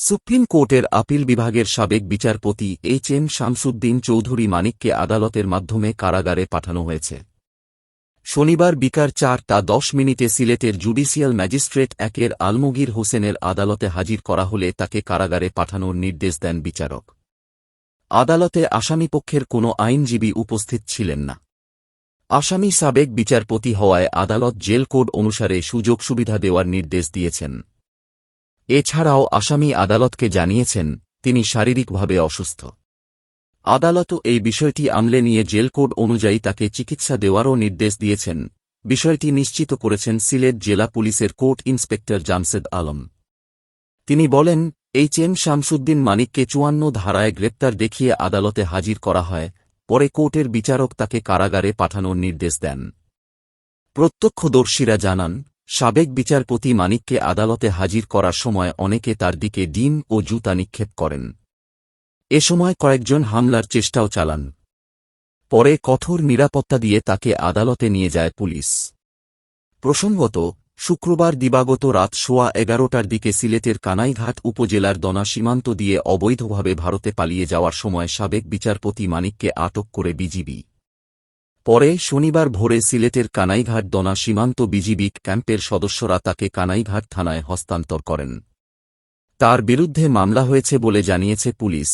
Supreme কোর্টের appeal বিভাগের সাবেক বিচারপতি এইচ.এম. শামসুদ্দিন চৌধুরী মানিককে আদালতের মাধ্যমে কারাগারে পাঠানো হয়েছে। শনিবার বিকাল 4:10 সিলেটের জুডিশিয়াল ম্যাজিস্ট্রেট 1-এর আলমগীর হোসেনের আদালতে হাজির করা হলে তাকে কারাগারে পাঠানোর নির্দেশ দেন বিচারক। আদালতে আসামিপক্ষের কোনো আইনজীবী উপস্থিত ছিলেন না। আসামি সাবেক বিচারপতি হওয়ায় আদালত জেল কোড অনুসারে সুযোগ সুবিধা দেওয়ার নির্দেশ দিয়েছেন। এছাড়াও আসামি আদালতকে জানিয়েছেন তিনি শারীরিকভাবে অসুস্থ। আদালতও এই বিষয়টি আমলে নিয়ে জেল কোড অনুযায়ী তাকে চিকিৎসা দেওয়ারও নির্দেশ দিয়েছেন। বিষয়টি নিশ্চিত করেছেন সিলেট জেলা পুলিশের কোর্ট ইন্সপেক্টর জামশেদ আলম। তিনি বলেন, এইচ.এম. শামসুদ্দিন মানিককে 54 ধারায় গ্রেপ্তার দেখিয়ে আদালতে হাজির করা হয়, পরে কোর্টের বিচারক তাকে কারাগারে পাঠানোর নির্দেশ দেন। প্রত্যক্ষদর্শীরা জানান, সাবেক বিচারপতি মানিককে আদালতে হাজির করার সময় অনেকে তার দিকে ডিম ও জুতা নিক্ষেপ করেন। এ সময় কয়েকজন হামলার চেষ্টাও চালান। পরে কঠোর নিরাপত্তা দিয়ে তাকে আদালতে নিয়ে যায় পুলিশ। প্রসঙ্গত, শুক্রবার দিবাগত রাত 11:15টার দিকে সিলেটের কানাইঘাট উপজেলার দনা সীমান্ত দিয়ে অবৈধভাবে ভারতে পালিয়ে যাওয়ার সময় সাবেক বিচারপতি মানিককে আটক করে বিজিবি। পরে শনিবার ভোরে সিলেটের কানাইঘাট দনা সীমান্ত বিজিবি ক্যাম্পের সদস্যরা তাকে কানাইঘাট থানায় হস্তান্তর করেন। তার বিরুদ্ধে মামলা হয়েছে বলে জানিয়েছে পুলিশ।